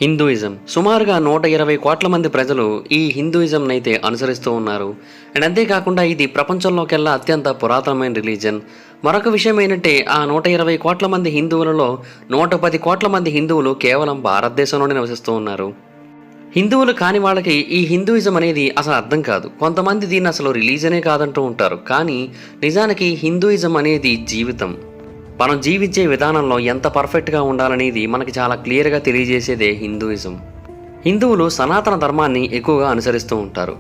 Hinduism సుమారుగా 120 కోట్ల మంది ప్రజలు ఈ హిందూయిజంనైతే అనుసరిస్తూ ఉన్నారు. అండ్ అంతేకాకుండా ఇది ప్రపంచంలోకెల్లా అత్యంత పురాతనమైన రిలీజన్. మరొక విషయం ఏంటంటే ఆ 120 కోట్ల మంది హిందువులలో 110 కోట్ల మంది హిందువులు కేవలం భారతదేశంలోనే నివసిస్తూ ఉన్నారు. హిందువులు కాని వాళ్ళకి ఈ హిందూయిజం అనేది అసలు అర్థం కాదు. కొంతమంది దీన్ని అసలు రిలీజనే కాదంటూ ఉంటారు. కానీ నిజానికి హిందూయిజం అనేది జీవితం. మనం జీవించే విధానంలో ఎంత పర్ఫెక్ట్గా ఉండాలనేది మనకి చాలా క్లియర్గా తెలియజేసేదే హిందూయిజం. హిందువులు సనాతన ధర్మాన్ని ఎక్కువగా అనుసరిస్తూ ఉంటారు.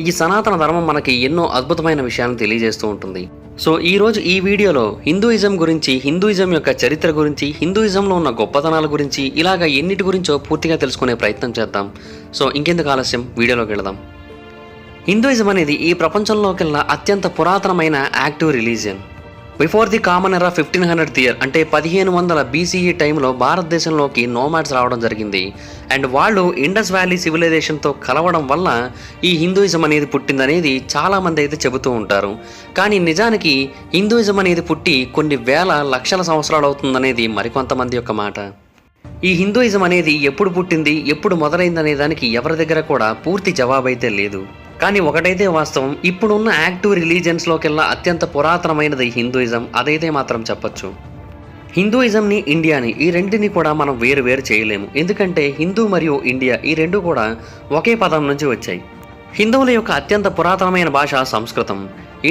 ఈ సనాతన ధర్మం మనకి ఎన్నో అద్భుతమైన విషయాలను తెలియజేస్తూ ఉంటుంది. సో ఈరోజు ఈ వీడియోలో హిందూయిజం గురించి, హిందూయిజం యొక్క చరిత్ర గురించి, హిందూయిజంలో ఉన్న గొప్పతనాల గురించి, ఇలాగ ఎన్నిటి గురించో పూర్తిగా తెలుసుకునే ప్రయత్నం చేద్దాం. సో ఇంకెందుకు ఆలస్యం, వీడియోలోకి వెళదాం. హిందూయిజం అనేది ఈ ప్రపంచంలోకెల్లా అత్యంత పురాతనమైన active religion. Before the common ఎరా 1500th ఇయర్ అంటే 1500 BCE టైంలో భారతదేశంలోకి నోమాడ్స్ రావడం జరిగింది. అండ్ వాళ్ళు ఇండస్ వ్యాలీ సివిలైజేషన్తో కలవడం వల్ల ఈ హిందూయిజం అనేది పుట్టిందనేది చాలామంది అయితే చెబుతూ ఉంటారు. కానీ నిజానికి హిందూయిజం అనేది పుట్టి కొన్ని వేల లక్షల సంవత్సరాలు అవుతుందనేది మరికొంతమంది యొక్క మాట. ఈ హిందూయిజం అనేది ఎప్పుడు పుట్టింది, ఎప్పుడు మొదలైందనే దానికి ఎవరి దగ్గర కూడా పూర్తి జవాబైతే లేదు. కానీ ఒకటైతే వాస్తవం, ఇప్పుడున్న యాక్టివ్ రిలీజియన్స్లోకెల్లా అత్యంత పురాతనమైనది హిందూయిజం, అదైతే మాత్రం చెప్పొచ్చు. హిందూయిజంని, ఇండియాని, ఈ రెంటిని కూడా మనం వేరు చేయలేము. ఎందుకంటే హిందూ మరియు ఇండియా ఈ రెండు కూడా ఒకే పదం నుంచి వచ్చాయి. హిందువుల యొక్క అత్యంత పురాతనమైన భాష సంస్కృతం.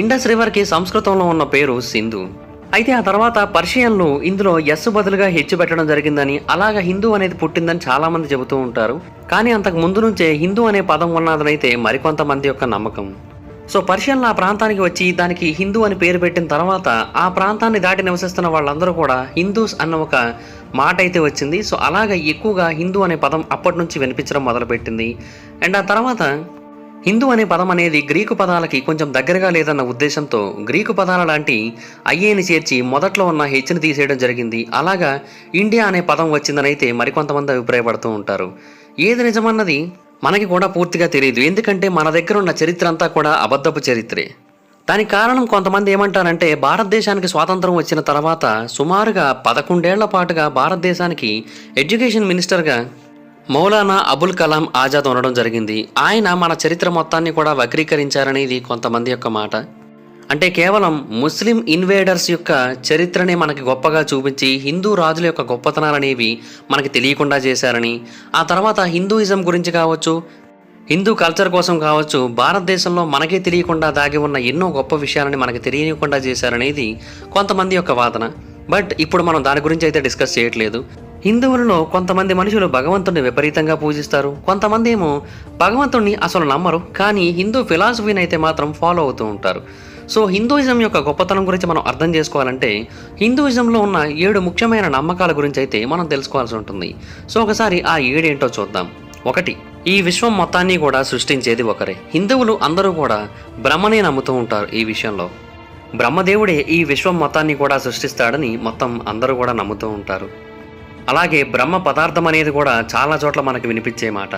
ఇండస్ రివర్కి సంస్కృతంలో ఉన్న పేరు సింధు. అయితే ఆ తర్వాత పర్షియన్లు ఇందులో ఎస్ బదులుగా హెచ్చు పెట్టడం జరిగిందని, అలాగా హిందూ అనేది పుట్టిందని చాలామంది చెబుతూ ఉంటారు. కానీ అంతకు ముందు నుంచే హిందూ అనే పదం ఉన్నదనైతే మరికొంతమంది యొక్క నమ్మకం. సో పర్షియన్లు ఆ ప్రాంతానికి వచ్చి దానికి హిందూ అని పేరు పెట్టిన తర్వాత ఆ ప్రాంతాన్ని దాటి నివసిస్తున్న వాళ్ళందరూ కూడా హిందూస్ అన్న ఒక మాట అయితే వచ్చింది. సో అలాగా ఎక్కువగా హిందూ అనే పదం అప్పటి నుంచి వినిపించడం మొదలుపెట్టింది. అండ్ ఆ తర్వాత హిందూ అనే పదం అనేది గ్రీకు పదాలకి కొంచెం దగ్గరగా లేదన్న ఉద్దేశంతో గ్రీకు పదాల లాంటి ఐఏని చేర్చి మొదట్లో ఉన్న హెచ్ని తీసేయడం జరిగింది. అలాగా ఇండియా అనే పదం వచ్చిందని అయితే మరికొంతమంది అభిప్రాయపడుతూ ఉంటారు. ఏది నిజమన్నది మనకి కూడా పూర్తిగా తెలియదు. ఎందుకంటే మన దగ్గర ఉన్న చరిత్ర అంతా కూడా అబద్ధపు చరిత్రే. దానికి కారణం కొంతమంది ఏమంటారంటే, భారతదేశానికి స్వాతంత్రం వచ్చిన తర్వాత సుమారుగా 11 ఏళ్ల పాటుగా భారతదేశానికి ఎడ్యుకేషన్ మినిస్టర్గా మౌలానా అబుల్ కలాం ఆజాద్ ఉండడం జరిగింది. ఆయన మన చరిత్ర మొత్తాన్ని కూడా వక్రీకరించారనేది కొంతమంది యొక్క మాట. అంటే కేవలం ముస్లిం ఇన్వేడర్స్ యొక్క చరిత్రనే మనకి గొప్పగా చూపించి హిందూ రాజుల యొక్క గొప్పతనాలనేవి మనకి తెలియకుండా చేశారని, ఆ తర్వాత హిందూయిజం గురించి కావచ్చు, హిందూ కల్చర్ కోసం కావచ్చు, భారతదేశంలో మనకే తెలియకుండా దాగి ఉన్న ఎన్నో గొప్ప విషయాలని మనకి తెలియకుండా చేశారనేది కొంతమంది యొక్క వాదన. బట్ ఇప్పుడు మనం దాని గురించి అయితే డిస్కస్ చేయట్లేదు. హిందువులలో కొంతమంది మనుషులు భగవంతుడిని విపరీతంగా పూజిస్తారు, కొంతమంది ఏమో భగవంతుడిని అసలు నమ్మరు, కానీ హిందూ ఫిలాసఫీని అయితే మాత్రం ఫాలో అవుతూ ఉంటారు. సో హిందూయిజం యొక్క గొప్పతనం గురించి మనం అర్థం చేసుకోవాలంటే హిందూయిజంలో ఉన్న 7 ముఖ్యమైన నమ్మకాల గురించి అయితే మనం తెలుసుకోవాల్సి ఉంటుంది. సో ఒకసారి ఆ 7 ఏంటో చూద్దాం. 1. ఈ విశ్వం మొత్తాన్ని కూడా సృష్టించేది ఒకరే. హిందువులు అందరూ కూడా బ్రహ్మనే నమ్ముతూ ఉంటారు. ఈ విషయంలో బ్రహ్మదేవుడే ఈ విశ్వం మొత్తాన్ని కూడా సృష్టిస్తాడని మొత్తం అందరూ కూడా నమ్ముతూ ఉంటారు. అలాగే బ్రహ్మ పదార్థం అనేది కూడా చాలా చోట్ల మనకు వినిపించే మాట.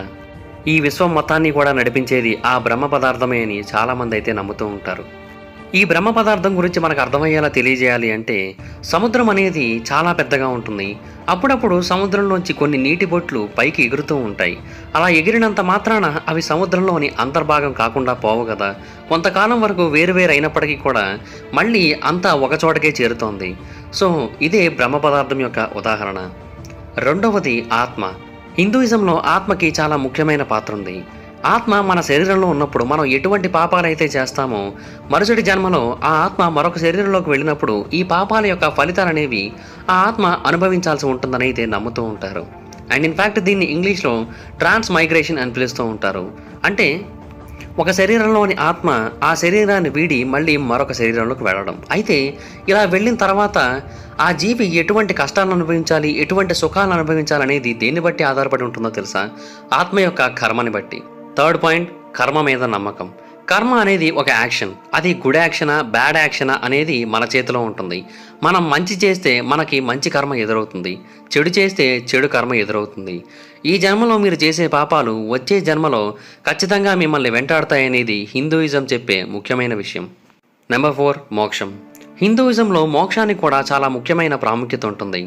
ఈ విశ్వం మొత్తాన్ని కూడా నడిపించేది ఆ బ్రహ్మ పదార్థమే అని చాలామంది అయితే నమ్ముతూ ఉంటారు. ఈ బ్రహ్మ పదార్థం గురించి మనకు అర్థమయ్యేలా తెలియజేయాలి అంటే, సముద్రం అనేది చాలా పెద్దగా ఉంటుంది. అప్పుడప్పుడు సముద్రంలోంచి కొన్ని నీటి బొట్లు పైకి ఎగురుతూ ఉంటాయి. అలా ఎగిరినంత మాత్రాన అవి సముద్రంలోని అంతర్భాగం కాకుండా పోవు కదా. కొంతకాలం వరకు వేరువేరు అయినప్పటికీ కూడా మళ్ళీ అంతా ఒకచోటకే చేరుతోంది. సో ఇదే బ్రహ్మ పదార్థం యొక్క ఉదాహరణ. 2వది ఆత్మ. హిందూయిజంలో ఆత్మకి చాలా ముఖ్యమైన పాత్ర ఉంది. ఆత్మ మన శరీరంలో ఉన్నప్పుడు మనం ఎటువంటి పాపాలైతే చేస్తామో మరుసటి జన్మలో ఆ ఆత్మ మరొక శరీరంలోకి వెళ్ళినప్పుడు ఈ పాపాల యొక్క ఫలితాలు అనేవి ఆ ఆత్మ అనుభవించాల్సి ఉంటుందని అయితే నమ్ముతూ ఉంటారు. అండ్ ఇన్ఫ్యాక్ట్ దీన్ని ఇంగ్లీష్లో ట్రాన్స్ మైగ్రేషన్ అని పిలుస్తూ ఉంటారు. అంటే ఒక శరీరంలోని ఆత్మ ఆ శరీరాన్ని వీడి మళ్ళీ మరొక శరీరంలోకి వెళ్ళడం. అయితే ఇలా వెళ్ళిన తర్వాత ఆ జీవి ఎటువంటి కష్టాలను అనుభవించాలి, ఎటువంటి సుఖాలను అనుభవించాలి అనేది దేన్ని బట్టి ఆధారపడి ఉంటుందో తెలుసా? ఆత్మ యొక్క కర్మని బట్టి. 3rd పాయింట్, కర్మ మీద నమ్మకం. కర్మ అనేది ఒక యాక్షన్. అది గుడ్ యాక్షనా బ్యాడ్ యాక్షనా అనేది మన చేతిలో ఉంటుంది. మనం మంచి చేస్తే మనకి మంచి కర్మ ఎదురవుతుంది, చెడు చేస్తే చెడు కర్మ ఎదురవుతుంది. ఈ జన్మలో మీరు చేసే పాపాలు వచ్చే జన్మలో ఖచ్చితంగా మిమ్మల్ని వెంటాడతాయనేది హిందూయిజం చెప్పే ముఖ్యమైన విషయం. నెంబర్ 4, మోక్షం. హిందూయిజంలో మోక్షానికి కూడా చాలా ముఖ్యమైన ప్రాముఖ్యత ఉంటుంది.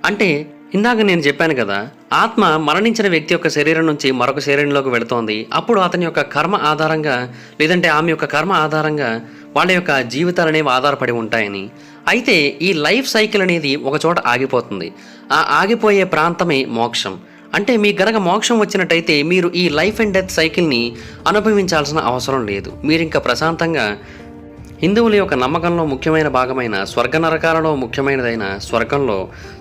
అంటే ఇందాక నేను చెప్పాను కదా, ఆత్మ మరణించిన వ్యక్తి యొక్క శరీరం నుంచి మరొక శరీరంలోకి వెళుతోంది. అప్పుడు అతని యొక్క కర్మ ఆధారంగా, లేదంటే ఆమె యొక్క కర్మ ఆధారంగా వాళ్ళ యొక్క జీవితాలు అనేవి ఆధారపడి ఉంటాయని. అయితే ఈ లైఫ్ సైకిల్ అనేది ఒక చోట ఆగిపోతుంది. ఆ ఆగిపోయే ప్రాంతమే మోక్షం. అంటే మీకు గనక మోక్షం వచ్చినట్టయితే మీరు ఈ లైఫ్ అండ్ డెత్ సైకిల్ని అనుభవించాల్సిన అవసరం లేదు. మీరు ఇంకా ప్రశాంతంగా హిందువుల యొక్క నమ్మకంలో ముఖ్యమైన భాగమైన స్వర్గ నరకాలలో ముఖ్యమైనదైన స్వర్గంలో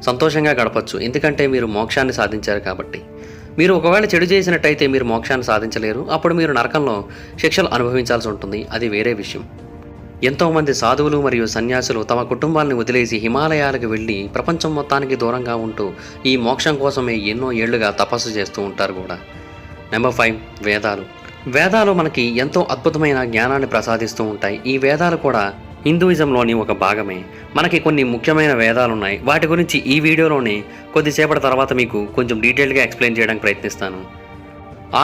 సంతోషంగా గడపచ్చు. ఎందుకంటే మీరు మోక్షాన్ని సాధించారు కాబట్టి. మీరు ఒకవేళ చెడు చేసినట్టయితే మీరు మోక్షాన్ని సాధించలేరు. అప్పుడు మీరు నరకంలో శిక్షలు అనుభవించాల్సి ఉంటుంది. అది వేరే విషయం. ఎంతోమంది సాధువులు మరియు సన్యాసులు తమ కుటుంబాలను వదిలేసి హిమాలయాలకు వెళ్ళి ప్రపంచం మొత్తానికి దూరంగా ఉంటూ ఈ మోక్షం కోసమే ఎన్నో ఏళ్లుగా తపస్సు చేస్తూ ఉంటారు కూడా. నెంబర్ 5, వేదాలు. వేదాలు మనకి ఎంతో అద్భుతమైన జ్ఞానాన్ని ప్రసాదిస్తూ ఉంటాయి. ఈ వేదాలు కూడా హిందూయిజంలోని ఒక భాగమే. మనకి కొన్ని ముఖ్యమైన వేదాలు ఉన్నాయి. వాటి గురించి ఈ వీడియోలోనే కొద్దిసేపటి తర్వాత మీకు కొంచెం డీటెయిల్గా ఎక్స్ప్లెయిన్ చేయడానికి ప్రయత్నిస్తాను.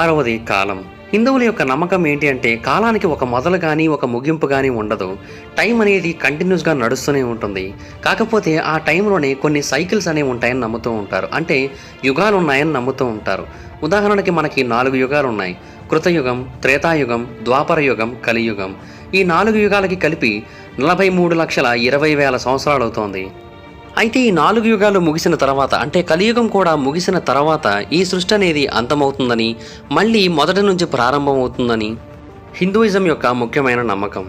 6వది కాలం. హిందువుల యొక్క నమ్మకం ఏంటి అంటే కాలానికి ఒక మొదలు కానీ ఒక ముగింపు కానీ ఉండదు. టైం అనేది కంటిన్యూస్గా నడుస్తూనే ఉంటుంది. కాకపోతే ఆ టైంలోనే కొన్ని సైకిల్స్ అనేవి ఉంటాయని నమ్ముతూ ఉంటారు. అంటే యుగాలు ఉన్నాయని నమ్ముతూ ఉంటారు. ఉదాహరణకి మనకి 4 యుగాలు ఉన్నాయి. కృతయుగం, త్రేతాయుగం, ద్వాపర యుగం, కలియుగం. ఈ 4 యుగాలకి కలిపి 43,20,000 సంవత్సరాలు అవుతోంది. అయితే ఈ 4 యుగాలు ముగిసిన తర్వాత, అంటే కలియుగం కూడా ముగిసిన తర్వాత ఈ సృష్టి అనేది అంతమవుతుందని, మళ్ళీ మొదటి నుంచి ప్రారంభమవుతుందని హిందూయిజం యొక్క ముఖ్యమైన నమ్మకం.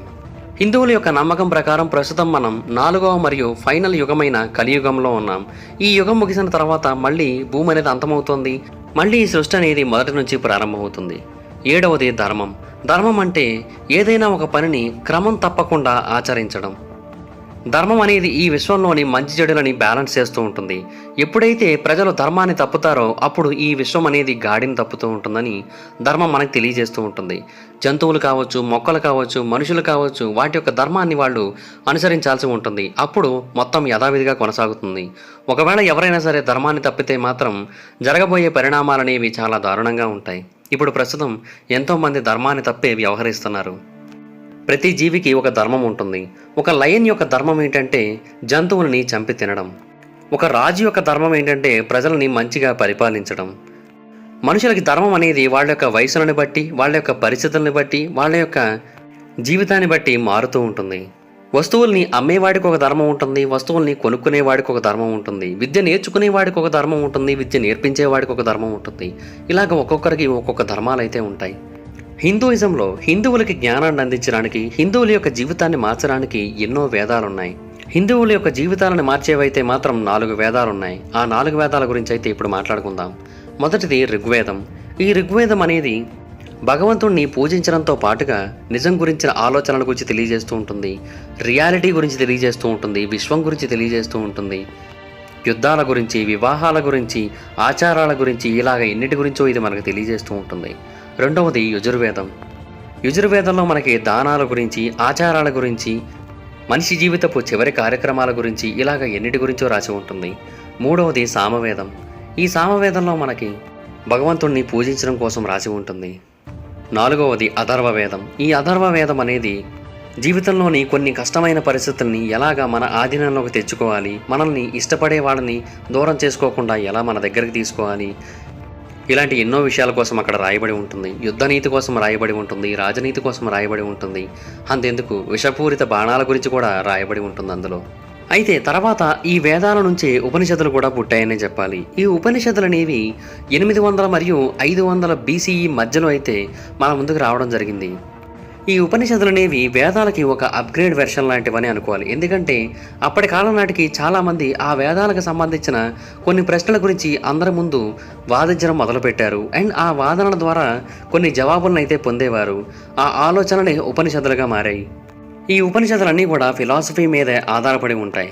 హిందువుల యొక్క నమ్మకం ప్రకారం ప్రస్తుతం మనం 4వ మరియు ఫైనల్ యుగమైన కలియుగంలో ఉన్నాం. ఈ యుగం ముగిసిన తర్వాత మళ్ళీ భూమి అనేది అంతమవుతుంది. మళ్ళీ ఈ సృష్టి అనేది మొదటి నుంచి ప్రారంభమవుతుంది. 7వది ధర్మం. ధర్మం అంటే ఏదైనా ఒక పనిని క్రమం తప్పకుండా ఆచరించడం. ధర్మం అనేది ఈ విశ్వంలోని మంచి చెడులని బ్యాలెన్స్ చేస్తూ ఉంటుంది. ఎప్పుడైతే ప్రజలు ధర్మాన్ని తప్పుతారో అప్పుడు ఈ విశ్వం అనేది గాడిని తప్పుతూ ఉంటుందని ధర్మం మనకు తెలియజేస్తూ ఉంటుంది. జంతువులు కావచ్చు, మొక్కలు కావచ్చు, మనుషులు కావచ్చు, వాటి యొక్క ధర్మాన్ని వాళ్ళు అనుసరించాల్సి ఉంటుంది. అప్పుడు మొత్తం యథావిధిగా కొనసాగుతుంది. ఒకవేళ ఎవరైనా సరే ధర్మాన్ని తప్పితే మాత్రం జరగబోయే పరిణామాలు అనేవి చాలా దారుణంగా ఉంటాయి. ఇప్పుడు ప్రస్తుతం ఎంతోమంది ధర్మాన్ని తప్పే వ్యవహరిస్తున్నారు. ప్రతి జీవికి ఒక ధర్మం ఉంటుంది. ఒక లయన్ యొక్క ధర్మం ఏంటంటే జంతువుల్ని చంపి తినడం. ఒక రాజు యొక్క ధర్మం ఏంటంటే ప్రజల్ని మంచిగా పరిపాలించడం. మనుషులకి ధర్మం అనేది వాళ్ళ యొక్క వయసులను బట్టి, వాళ్ళ యొక్క పరిస్థితులను బట్టి, వాళ్ళ యొక్క జీవితాన్ని బట్టి మారుతూ ఉంటుంది. వస్తువుల్ని అమ్మేవాడికి ఒక ధర్మం ఉంటుంది, వస్తువుల్ని కొనుక్కునేవాడికి ఒక ధర్మం ఉంటుంది, విద్య నేర్చుకునేవాడికి ఒక ధర్మం ఉంటుంది, విద్య నేర్పించేవాడికి ఒక ధర్మం ఉంటుంది. ఇలాగ ఒక్కొక్కరికి ఒక్కొక్క ధర్మాలు అయితే ఉంటాయి. హిందూయిజంలో హిందువులకి జ్ఞానాన్ని అందించడానికి, హిందువుల యొక్క జీవితాన్ని మార్చడానికి ఎన్నో వేదాలున్నాయి. హిందువుల యొక్క జీవితాలను మార్చేవైతే మాత్రం 4 వేదాలున్నాయి. ఆ 4 వేదాల గురించి అయితే ఇప్పుడు మాట్లాడుకుందాం. మొదటిది ఋగ్వేదం. ఈ ఋగ్వేదం అనేది భగవంతుణ్ణి పూజించడంతో పాటుగా నిజం గురించిన ఆలోచనల గురించి తెలియజేస్తూ ఉంటుంది, రియాలిటీ గురించి తెలియజేస్తూ ఉంటుంది, విశ్వం గురించి తెలియజేస్తూ ఉంటుంది, యుద్ధాల గురించి, వివాహాల గురించి, ఆచారాల గురించి, ఇలాగ ఎన్నిటి గురించో ఇది మనకు తెలియజేస్తూ ఉంటుంది. రెండవది యజుర్వేదం. యజుర్వేదంలో మనకి దానాల గురించి, ఆచారాల గురించి, మనిషి జీవితపు చివరి కార్యక్రమాల గురించి, ఇలాగ ఎన్నిటి గురించో రాసి ఉంటుంది. మూడవది సామవేదం. ఈ సామవేదంలో మనకి భగవంతుణ్ణి పూజించడం కోసం రాసి ఉంటుంది. 4వది అథర్వవేదం. ఈ అథర్వవేదం అనేది జీవితంలోని కొన్ని కష్టమైన పరిస్థితుల్ని ఎలాగా మన ఆధీనంలోకి తెచ్చుకోవాలి, మనల్ని ఇష్టపడే వాళ్ళని దూరం చేసుకోకుండా ఎలా మన దగ్గరికి తీసుకోవాలి, ఇలాంటి ఎన్నో విషయాల కోసం అక్కడ రాయబడి ఉంటుంది. యుద్ధనీతి కోసం రాయబడి ఉంటుంది, రాజనీతి కోసం రాయబడి ఉంటుంది, అంతెందుకు విషపూరిత బాణాల గురించి కూడా రాయబడి ఉంటుంది అందులో. అయితే తర్వాత ఈ వేదాల నుంచే ఉపనిషత్తులు కూడా పుట్టాయనే చెప్పాలి. ఈ ఉపనిషత్తులు అనేవి 800 మరియు 500 BCE మధ్యలో అయితే మన ముందుకు రావడం జరిగింది. ఈ ఉపనిషత్తులు అనేవి వేదాలకి ఒక అప్గ్రేడ్ వెర్షన్ లాంటివని అనుకోవాలి. ఎందుకంటే అప్పటి కాలం నాటికి చాలామంది ఆ వేదాలకు సంబంధించిన కొన్ని ప్రశ్నల గురించి అందరి ముందు వాదించడం మొదలుపెట్టారు. అండ్ ఆ వాదనల ద్వారా కొన్ని జవాబులను అయితే పొందేవారు. ఆ ఆలోచనలే ఉపనిషత్తులుగా మారాయి. ఈ ఉపనిషత్తులన్నీ కూడా ఫిలాసఫీ మీదే ఆధారపడి ఉంటాయి.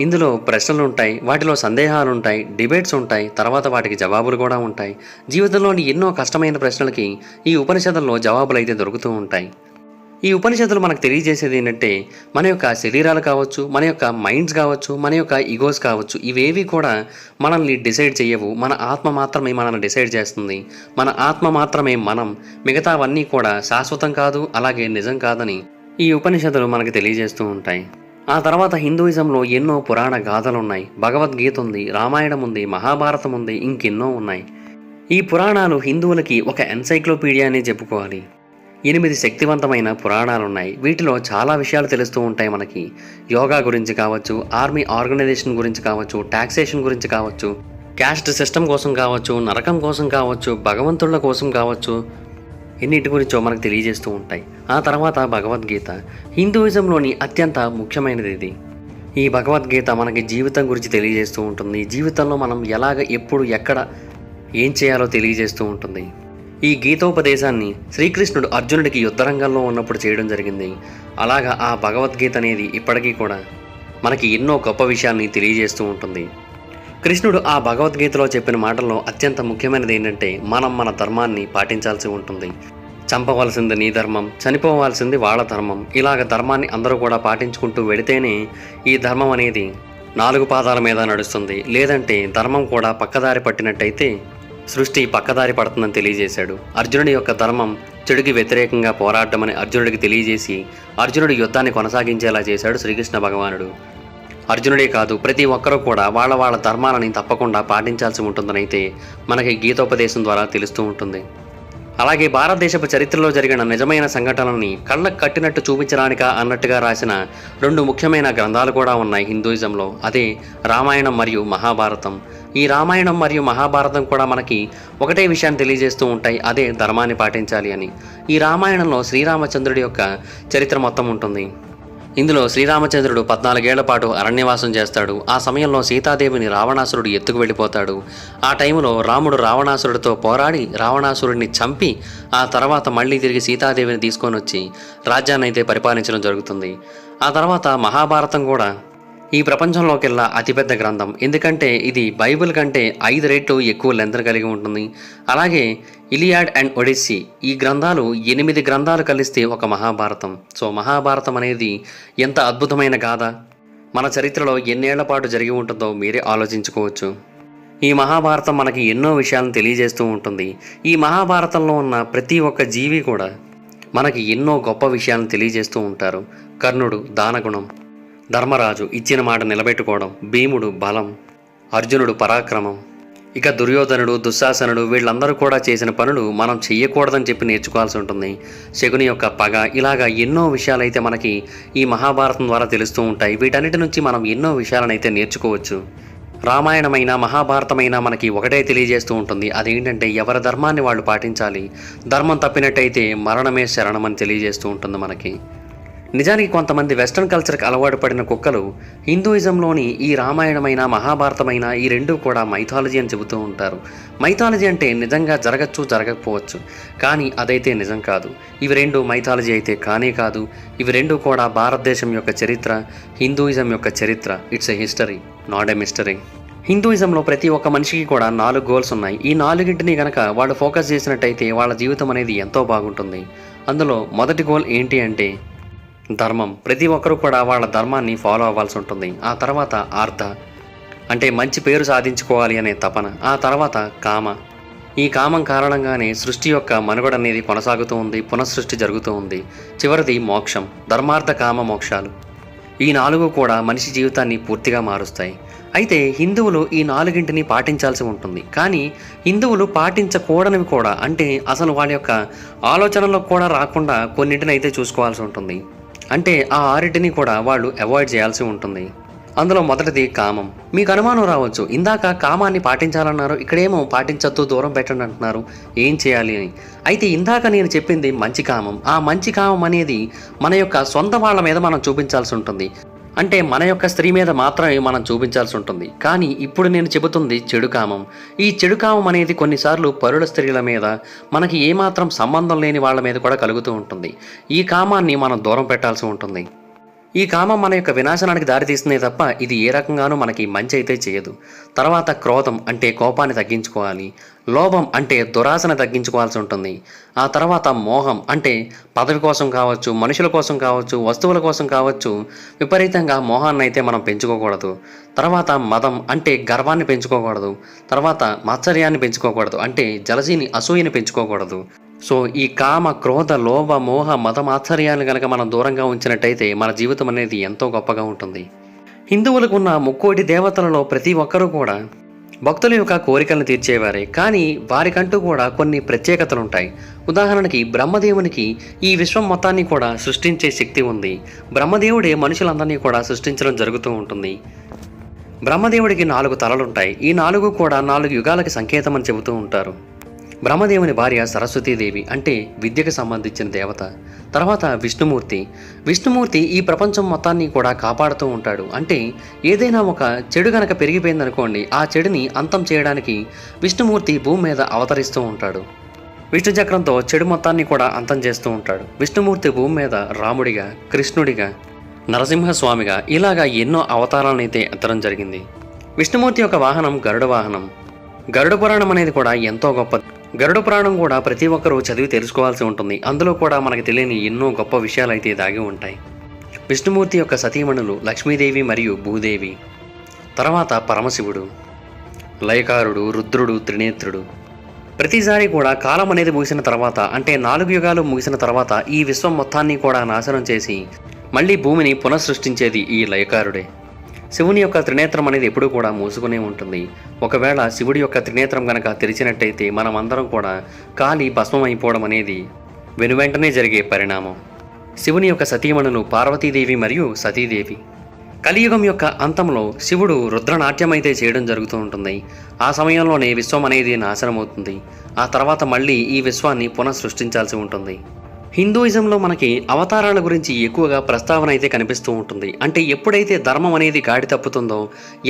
ఇందులో ప్రశ్నలు ఉంటాయి, వాటిలో సందేహాలు ఉంటాయి, డిబేట్స్ ఉంటాయి, తర్వాత వాటికి జవాబులు కూడా ఉంటాయి. జీవితంలోని ఎన్నో కష్టమైన ప్రశ్నలకి ఈ ఉపనిషత్తుల్లో జవాబులు అయితే దొరుకుతూ ఉంటాయి. ఈ ఉపనిషత్తులు మనకు తెలియజేసేది ఏంటంటే మన యొక్క శరీరాలు కావచ్చు, మన యొక్క మైండ్స్ కావచ్చు, మన యొక్క ఈగోస్ కావచ్చు, ఇవేవి కూడా మనల్ని డిసైడ్ చేయవు. మన ఆత్మ మాత్రమే మనల్ని డిసైడ్ చేస్తుంది. మన ఆత్మ మాత్రమే మనం, మిగతావన్నీ కూడా శాశ్వతం కాదు, అలాగే నిజం కాదని ఈ ఉపనిషత్తులు మనకు తెలియజేస్తూ ఉంటాయి. ఆ తర్వాత హిందూయిజంలో ఎన్నో పురాణ గాథలున్నాయి. భగవద్గీత ఉంది, రామాయణం ఉంది, మహాభారతం ఉంది, ఇంకెన్నో ఉన్నాయి. ఈ పురాణాలు హిందువులకి ఒక ఎన్సైక్లోపీడియా అనే చెప్పుకోవాలి. 8 శక్తివంతమైన పురాణాలున్నాయి. వీటిలో చాలా విషయాలు తెలుస్తూ ఉంటాయి మనకి. యోగా గురించి కావచ్చు, ఆర్మీ ఆర్గనైజేషన్ గురించి కావచ్చు, టాక్సేషన్ గురించి కావచ్చు, క్యాస్ట్ సిస్టమ్ కోసం కావచ్చు, నరకం కోసం కావచ్చు, భగవంతుళ్ళ కోసం కావచ్చు, ఎన్నిటి గురించో మనకు తెలియజేస్తూ ఉంటాయి. ఆ తర్వాత భగవద్గీత హిందూయిజంలోని అత్యంత ముఖ్యమైనది ఇది. ఈ భగవద్గీత మనకి జీవితం గురించి తెలియజేస్తూ ఉంటుంది. జీవితంలో మనం ఎలాగ, ఎప్పుడు, ఎక్కడ ఏం చేయాలో తెలియజేస్తూ ఉంటుంది. ఈ గీతోపదేశాన్ని శ్రీకృష్ణుడు అర్జునుడికి యుద్ధరంగంలో ఉన్నప్పుడు చేయడం జరిగింది. అలాగా ఆ భగవద్గీత అనేది ఇప్పటికీ కూడా మనకి ఎన్నో గొప్ప విషయాన్ని తెలియజేస్తూ ఉంటుంది. కృష్ణుడు ఆ భగవద్గీతలో చెప్పిన మాటల్లో అత్యంత ముఖ్యమైనది ఏంటంటే మనం మన ధర్మాన్ని పాటించాల్సి ఉంటుంది. చంపవలసింది నీ ధర్మం, చనిపోవాల్సింది వాళ్ళ ధర్మం. ఇలాగ ధర్మాన్ని అందరూ కూడా పాటించుకుంటూ వెళితేనే ఈ ధర్మం అనేది 4 పాదాల మీద నడుస్తుంది. లేదంటే ధర్మం కూడా పక్కదారి పట్టినట్టయితే సృష్టి పక్కదారి పడుతుందని తెలియజేశాడు. అర్జునుడి యొక్క ధర్మం చెడుకి వ్యతిరేకంగా పోరాడమని అర్జునుడికి తెలియజేసి అర్జునుడి యుద్ధాన్ని కొనసాగించేలా చేశాడు శ్రీకృష్ణ భగవానుడు. అర్జునుడే కాదు, ప్రతి ఒక్కరూ కూడా వాళ్ళ వాళ్ళ ధర్మాలని తప్పకుండా పాటించాల్సి ఉంటుందనైతే మనకి గీతోపదేశం ద్వారా తెలుస్తూ ఉంటుంది. అలాగే భారతదేశపు చరిత్రలో జరిగిన నిజమైన సంఘటనల్ని కళ్ళకు కట్టినట్టు చూపించడానిక అన్నట్టుగా రాసిన 2 ముఖ్యమైన గ్రంథాలు కూడా ఉన్నాయి హిందూయిజంలో. అదే రామాయణం మరియు మహాభారతం. ఈ రామాయణం మరియు మహాభారతం కూడా మనకి ఒకటే విషయాన్ని తెలియజేస్తూ ఉంటాయి, అదే ధర్మాన్ని పాటించాలి అని. ఈ రామాయణంలో శ్రీరామచంద్రుడి యొక్క చరిత్ర మొత్తం ఉంటుంది. ఇందులో శ్రీరామచంద్రుడు 14 ఏళ్ల పాటు అరణ్యవాసం చేస్తాడు. ఆ సమయంలో సీతాదేవిని రావణాసురుడు ఎత్తుకు వెళ్ళిపోతాడు. ఆ టైంలో రాముడు రావణాసురుడితో పోరాడి రావణాసురుడిని చంపి ఆ తర్వాత మళ్ళీ తిరిగి సీతాదేవిని తీసుకొని వచ్చి రాజ్యాన్ని అయితే పరిపాలించడం జరుగుతుంది. ఆ తర్వాత మహాభారతం కూడా ఈ ప్రపంచంలోకెల్లా అతిపెద్ద గ్రంథం. ఎందుకంటే ఇది బైబిల్ కంటే 5 రెట్లు ఎక్కువ లెంత్ కలిగి ఉంటుంది. అలాగే ఇలియాడ్ అండ్ ఒడిస్సీ ఈ గ్రంథాలు 8 గ్రంథాలు కలిస్తే ఒక మహాభారతం. సో మహాభారతం అనేది ఎంత అద్భుతమైన గాథ, మన చరిత్రలో ఎన్నేళ్ల పాటు జరిగి ఉంటుందో మీరే ఆలోచించుకోవచ్చు. ఈ మహాభారతం మనకి ఎన్నో విషయాలను తెలియజేస్తూ ఉంటుంది. ఈ మహాభారతంలో ఉన్న ప్రతి ఒక్క జీవి కూడా మనకి ఎన్నో గొప్ప విషయాలను తెలియజేస్తూ ఉంటారు. కర్ణుడు దానగుణం, ధర్మరాజు ఇచ్చిన మాట నిలబెట్టుకోవడం, భీముడు బలం, అర్జునుడు పరాక్రమం, ఇక దుర్యోధనుడు, దుశ్శాసనుడు వీళ్ళందరూ కూడా చేసిన పనులు మనం చెయ్యకూడదని చెప్పి నేర్చుకోవాల్సి ఉంటుంది. శకుని యొక్క పగ, ఇలాగా ఎన్నో విషయాలైతే మనకి ఈ మహాభారతం ద్వారా తెలుస్తూ ఉంటాయి. వీటన్నిటి నుంచి మనం ఎన్నో విషయాలనైతే నేర్చుకోవచ్చు. రామాయణమైన మహాభారతమైన మనకి ఒకటే తెలియజేస్తూ ఉంటుంది, అదేంటంటే ఎవరి ధర్మాన్ని వాళ్ళు పాటించాలి. ధర్మం తప్పినట్టయితే మరణమే శరణమని తెలియజేస్తూ ఉంటుంది మనకి. నిజానికి కొంతమంది వెస్ట్రన్ కల్చర్కి అలవాటు పడిన కుక్కలు హిందూయిజంలోని ఈ రామాయణమైన మహాభారతమైన ఈ 2 కూడా మైథాలజీ అని చెబుతూ ఉంటారు. మైథాలజీ అంటే నిజంగా జరగచ్చు, జరగకపోవచ్చు, కానీ అదైతే నిజం కాదు. ఇవి 2 మైథాలజీ అయితే కానే కాదు. ఇవి 2 కూడా భారతదేశం యొక్క చరిత్ర, హిందూయిజం యొక్క చరిత్ర. It's a history, not a mystery. హిందూయిజంలో ప్రతి ఒక్క మనిషికి కూడా 4 గోల్స్ ఉన్నాయి. ఈ 4ంటిని గనక వాళ్ళు ఫోకస్ చేసినట్టయితే వాళ్ళ జీవితం అనేది ఎంతో బాగుంటుంది. అందులో మొదటి గోల్ ఏంటి అంటే ధర్మం. ప్రతి ఒక్కరూ కూడా వాళ్ళ ధర్మాన్ని ఫాలో అవ్వాల్సి ఉంటుంది. ఆ తర్వాత ఆర్ధ అంటే మంచి పేరు సాధించుకోవాలి అనే తపన. ఆ తర్వాత కామ. ఈ కామం కారణంగానే సృష్టి యొక్క మనుగడ అనేది కొనసాగుతూ ఉంది, పునఃసృష్టి జరుగుతూ ఉంది. చివరిది మోక్షం, ధర్మార్థ కామ మోక్షాలు. ఈ 4 కూడా మనిషి జీవితాన్ని పూర్తిగా మారుస్తాయి. అయితే హిందువులు ఈ 4ంటిని పాటించాల్సి ఉంటుంది. కానీ హిందువులు పాటించకూడనివి కూడా, అంటే అసలు వాళ్ళ యొక్క ఆలోచనలకు కూడా రాకుండా కొన్నింటిని అయితే చూసుకోవాల్సి ఉంటుంది. అంటే ఆ 6ంటిని కూడా వాళ్ళు అవాయిడ్ చేయాల్సి ఉంటుంది. అందులో మొదటిది కామం. మీకు అనుమానం రావచ్చు, ఇందాక కామాన్ని పాటించాలన్నారు, ఇక్కడేమో పాటించొద్దు, దూరం పెట్టండి అంటున్నారు, ఏం చేయాలి అని. అయితే ఇందాక నేను చెప్పింది మంచి కామం. ఆ మంచి కామం అనేది మన యొక్క సొంత వాళ్ళ మీద మనం చూపించాల్సి ఉంటుంది. అంటే మన యొక్క స్త్రీ మీద మాత్రమే మనం చూపించాల్సి ఉంటుంది. కానీ ఇప్పుడు నేను చెబుతుంది చెడు కామం. ఈ చెడు కామం అనేది కొన్నిసార్లు పరుల స్త్రీల మీద, మనకి ఏమాత్రం సంబంధం లేని వాళ్ళ మీద కూడా కలుగుతూ ఉంటుంది. ఈ కామాన్ని మనం దూరం పెట్టాల్సి ఉంటుంది. ఈ కామం మన యొక్క వినాశనానికి దారితీస్తుంది తప్ప ఇది ఏ రకంగానూ మనకి మంచి అయితే చేయదు. తర్వాత క్రోధం అంటే కోపాన్ని తగ్గించుకోవాలి. లోభం అంటే దురాశను తగ్గించుకోవాల్సి ఉంటుంది. ఆ తర్వాత మోహం అంటే పదవి కోసం కావచ్చు, మనుషుల కోసం కావచ్చు, వస్తువుల కోసం కావచ్చు, విపరీతంగా మోహాన్ని అయితే మనం పెంచుకోకూడదు. తర్వాత మదం అంటే గర్వాన్ని పెంచుకోకూడదు. తర్వాత మాత్సర్యాన్ని పెంచుకోకూడదు, అంటే జలసీని, అసూయని పెంచుకోకూడదు. సో ఈ కామ క్రోధ లోభ మోహ మత మాత్సర్యాలను కనుక మనం దూరంగా ఉంచినట్టయితే మన జీవితం అనేది ఎంతో గొప్పగా ఉంటుంది. హిందువులకు ఉన్న ముక్కోటి దేవతలలో ప్రతి ఒక్కరూ కూడా భక్తుల యొక్క కోరికలను తీర్చేవారే. కానీ వారికంటూ కూడా కొన్ని ప్రత్యేకతలు ఉంటాయి. ఉదాహరణకి బ్రహ్మదేవునికి ఈ విశ్వం మొత్తాన్ని కూడా సృష్టించే శక్తి ఉంది. బ్రహ్మదేవుడే మనుషులందరినీ కూడా సృష్టించడం జరుగుతూ ఉంటుంది. బ్రహ్మదేవుడికి 4 తలలుంటాయి. ఈ 4 కూడా 4 యుగాలకి సంకేతం అని చెబుతూ ఉంటారు. బ్రహ్మదేవుని భార్య సరస్వతీదేవి, అంటే విద్యకు సంబంధించిన దేవత. తర్వాత విష్ణుమూర్తి ఈ ప్రపంచం మొత్తాన్ని కూడా కాపాడుతూ ఉంటాడు. అంటే ఏదైనా ఒక చెడు గనక పెరిగిపోయిందనుకోండి, ఆ చెడుని అంతం చేయడానికి విష్ణుమూర్తి భూమి మీద అవతరిస్తూ ఉంటాడు. విష్ణు చక్రంతో చెడు మొత్తాన్ని కూడా అంతం చేస్తూ ఉంటాడు. విష్ణుమూర్తి భూమి మీద రాముడిగా, కృష్ణుడిగా, నరసింహస్వామిగా ఇలాగా ఎన్నో అవతారాలనైతే ఎత్తడం జరిగింది. విష్ణుమూర్తి యొక్క వాహనం గరుడ వాహనం. గరుడ పురాణం అనేది కూడా ఎంతో గొప్పది. గరుడ పురాణం కూడా ప్రతి ఒక్కరూ చదివి తెలుసుకోవాల్సి ఉంటుంది. అందులో కూడా మనకు తెలియని ఎన్నో గొప్ప విషయాలు అయితే దాగి ఉంటాయి. విష్ణుమూర్తి యొక్క సతీమణులు లక్ష్మీదేవి మరియు భూదేవి. తర్వాత పరమశివుడు, లయకారుడు, రుద్రుడు, త్రినేత్రుడు. ప్రతిసారి కూడా కాలం అనేది ముగిసిన తర్వాత, అంటే 4 యుగాలు ముగిసిన తర్వాత ఈ విశ్వం మొత్తాన్ని కూడా నాశనం చేసి మళ్ళీ భూమిని పునఃసృష్టించేది ఈ లయకారుడే. శివుని యొక్క త్రినేత్రం అనేది ఎప్పుడూ కూడా మూసుకునే ఉంటుంది. ఒకవేళ శివుడి యొక్క త్రినేత్రం గనక తెరిచినట్టయితే మనం అందరం కూడా కాలి భస్మం అయిపోవడం అనేది వెనువెంటనే జరిగే పరిణామం. శివుని యొక్క సతీమణులు పార్వతీదేవి మరియు సతీదేవి. కలియుగం యొక్క అంతంలో శివుడు రుద్రనాట్యం అయితే చేయడం జరుగుతూ ఉంటుంది. ఆ సమయంలోనే విశ్వం అనేది నాశనం అవుతుంది. ఆ తర్వాత మళ్ళీ ఈ విశ్వాన్ని పునఃసృష్టించాల్సి ఉంటుంది. హిందూయిజంలో మనకి అవతారాల గురించి ఎక్కువగా ప్రస్తావన అయితే కనిపిస్తూ ఉంటుంది. అంటే ఎప్పుడైతే ధర్మం అనేది గాడి తప్పుతుందో,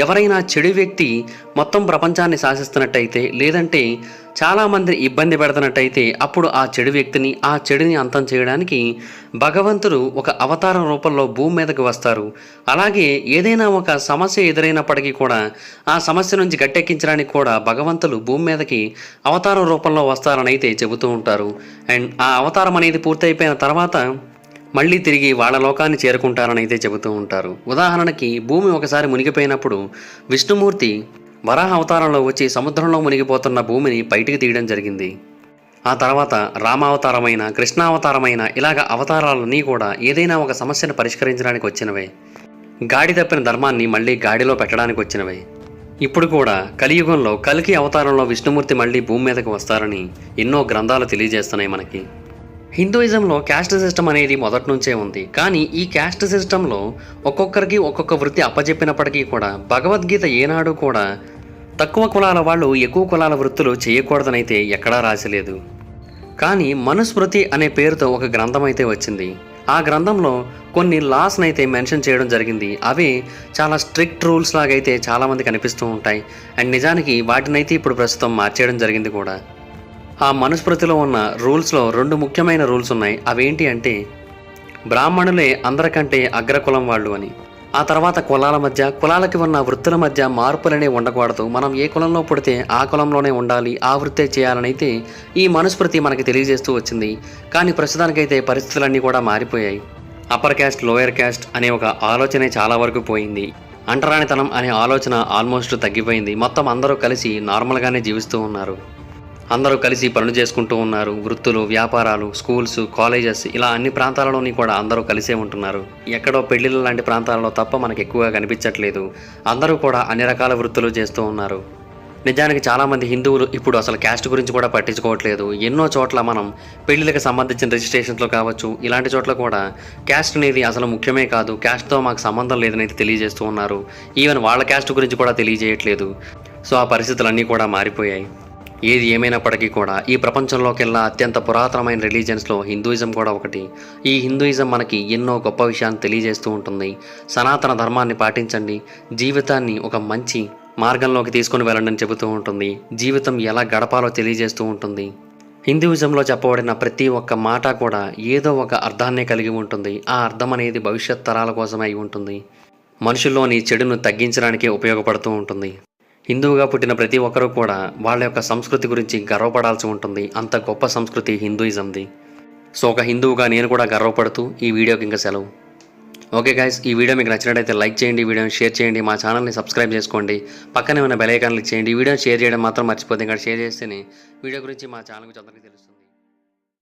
ఎవరైనా చెడు వ్యక్తి మొత్తం ప్రపంచాన్ని శాసిస్తున్నట్టయితే, లేదంటే చాలామంది ఇబ్బంది పెడుతున్నట్టయితే, అప్పుడు ఆ చెడు వ్యక్తిని, ఆ చెడుని అంతం చేయడానికి భగవంతుడు ఒక అవతారం రూపంలో భూమి మీదకి వస్తారు. అలాగే ఏదైనా ఒక సమస్య ఎదురైనప్పటికీ కూడా ఆ సమస్య నుంచి గట్టెక్కించడానికి కూడా భగవంతులు భూమి మీదకి అవతారం రూపంలో వస్తారని అయితే చెబుతూ ఉంటారు. అండ్ ఆ అవతారం అనేది పూర్తయిపోయిన తర్వాత మళ్ళీ తిరిగి వాళ్ళ లోకాన్ని చేరుకుంటారని అయితే చెబుతూ ఉంటారు. ఉదాహరణకి భూమి ఒకసారి మునిగిపోయినప్పుడు విష్ణుమూర్తి వరాహ అవతారంలో వచ్చి సముద్రంలో మునిగిపోతున్న భూమిని బయటికి తీయడం జరిగింది. ఆ తర్వాత రామావతారమైన, కృష్ణావతారమైన ఇలాగ అవతారాలన్నీ కూడా ఏదైనా ఒక సమస్యను పరిష్కరించడానికి వచ్చినవే. గాడి తప్పిన ధర్మాన్ని మళ్ళీ గాడిలో పెట్టడానికి వచ్చినవే. ఇప్పుడు కూడా కలియుగంలో కల్కి అవతారంలో విష్ణుమూర్తి మళ్ళీ భూమి మీదకి వస్తారని ఎన్నో గ్రంథాలు తెలియజేస్తున్నాయి మనకి. హిందూయిజంలో క్యాస్ట్ సిస్టమ్ అనేది మొదటి నుంచే ఉంది. కానీ ఈ క్యాస్ట్ సిస్టంలో ఒక్కొక్కరికి ఒక్కొక్క వృత్తి అప్పచెప్పినప్పటికీ కూడా భగవద్గీత ఏనాడు కూడా తక్కువ కులాల వాళ్ళు ఎక్కువ కులాల వృత్తులు చేయకూడదనైతే ఎక్కడా రాసలేదు. కానీ మనుస్మృతి అనే పేరుతో ఒక గ్రంథం అయితే వచ్చింది. ఆ గ్రంథంలో కొన్ని లాస్ని అయితే మెన్షన్ చేయడం జరిగింది. అవి చాలా స్ట్రిక్ట్ రూల్స్ లాగైతే చాలామంది కనిపిస్తూ ఉంటాయి. అండ్ నిజానికి వాటినైతే ఇప్పుడు ప్రస్తుతం మార్చేయడం జరిగింది కూడా. ఆ మనుస్మృతిలో ఉన్న రూల్స్లో 2 ముఖ్యమైన రూల్స్ ఉన్నాయి. అవేంటి అంటే, బ్రాహ్మణులే అందరికంటే అగ్రకులం వాళ్ళు అని. ఆ తర్వాత కులాల మధ్య, కులాలకి ఉన్న వృత్తుల మధ్య మార్పులనే ఉండకూడదు. మనం ఏ కులంలో పుడితే ఆ కులంలోనే ఉండాలి, ఆ వృత్తే చేయాలని అయితే ఈ మనుస్మృతి మనకి తెలియజేస్తూ వచ్చింది. కానీ ప్రస్తుతానికైతే పరిస్థితులన్నీ కూడా మారిపోయాయి. అప్పర్ క్యాస్ట్, లోయర్ క్యాస్ట్ అనే ఒక ఆలోచనే చాలా వరకు పోయింది. అంటరానితనం అనే ఆలోచన ఆల్మోస్ట్ తగ్గిపోయింది. మొత్తం అందరూ కలిసి నార్మల్గానే జీవిస్తూ ఉన్నారు. అందరూ కలిసి పనులు చేసుకుంటూ ఉన్నారు. వృత్తులు, వ్యాపారాలు, స్కూల్స్, కాలేజెస్ ఇలా అన్ని ప్రాంతాలలోని కూడా అందరూ కలిసే ఉంటున్నారు. ఎక్కడో పెళ్లిళ్ళ లాంటి ప్రాంతాలలో తప్ప మనకు ఎక్కువగా కనిపించట్లేదు. అందరూ కూడా అన్ని రకాల వృత్తులు చేస్తూ ఉన్నారు. నిజానికి చాలామంది హిందువులు ఇప్పుడు అసలు క్యాస్ట్ గురించి కూడా పట్టించుకోవట్లేదు. ఎన్నో చోట్ల మనం పెళ్లిళ్ళకి సంబంధించిన రిజిస్ట్రేషన్స్లో కావచ్చు, ఇలాంటి చోట్ల కూడా క్యాస్ట్ అనేది అసలు ముఖ్యమే కాదు, క్యాస్ట్తో మాకు సంబంధం లేదని అయితే తెలియజేస్తూ ఉన్నారు. ఈవెన్ వాళ్ళ క్యాస్ట్ గురించి కూడా తెలియజేయట్లేదు. సో ఆ పరిస్థితులన్నీ కూడా మారిపోయాయి. ఏది ఏమైనప్పటికీ కూడా ఈ ప్రపంచంలోకెల్లా అత్యంత పురాతనమైన రిలీజియన్స్లో హిందూయిజం కూడా ఒకటి. ఈ హిందూయిజం మనకి ఎన్నో గొప్ప విషయాన్ని తెలియజేస్తూ ఉంటుంది. సనాతన ధర్మాన్ని పాటించండి, జీవితాన్ని ఒక మంచి మార్గంలోకి తీసుకుని వెళ్ళండి అని చెబుతూ ఉంటుంది. జీవితం ఎలా గడపాలో తెలియజేస్తూ ఉంటుంది. హిందూయిజంలో చెప్పబడిన ప్రతి ఒక్క మాట కూడా ఏదో ఒక అర్థాన్నే కలిగి ఉంటుంది. ఆ అర్థం అనేది భవిష్యత్ తరాల కోసమే అయి ఉంటుంది. మనుషుల్లోని చెడును తగ్గించడానికే ఉపయోగపడుతూ ఉంటుంది. హిందువుగా పుట్టిన ప్రతి ఒక్కరూ కూడా వాళ్ళ యొక్క సంస్కృతి గురించి గర్వపడాల్సి ఉంటుంది. అంత గొప్ప సంస్కృతి హిందూయిజంది. సో ఒక హిందువుగా నేను కూడా గర్వపడుతూ ఈ వీడియోకి ఇంకా సెలవు. ఓకే గైస్, ఈ వీడియో మీకు నచ్చినట్టయితే లైక్ చేయండి, వీడియోని షేర్ చేయండి, మా ఛానల్ని సబ్స్క్రైబ్ చేసుకోండి, పక్కనే ఉన్న బెల్ ఐకాన్ క్లిక్ చేయండి. వీడియోని షేర్ చేయడం మాత్రం మర్చిపోతే, ఇంకా షేర్ చేస్తేనే వీడియో గురించి మా ఛానల్ గురించి అందరికీ తెలుస్తుంది.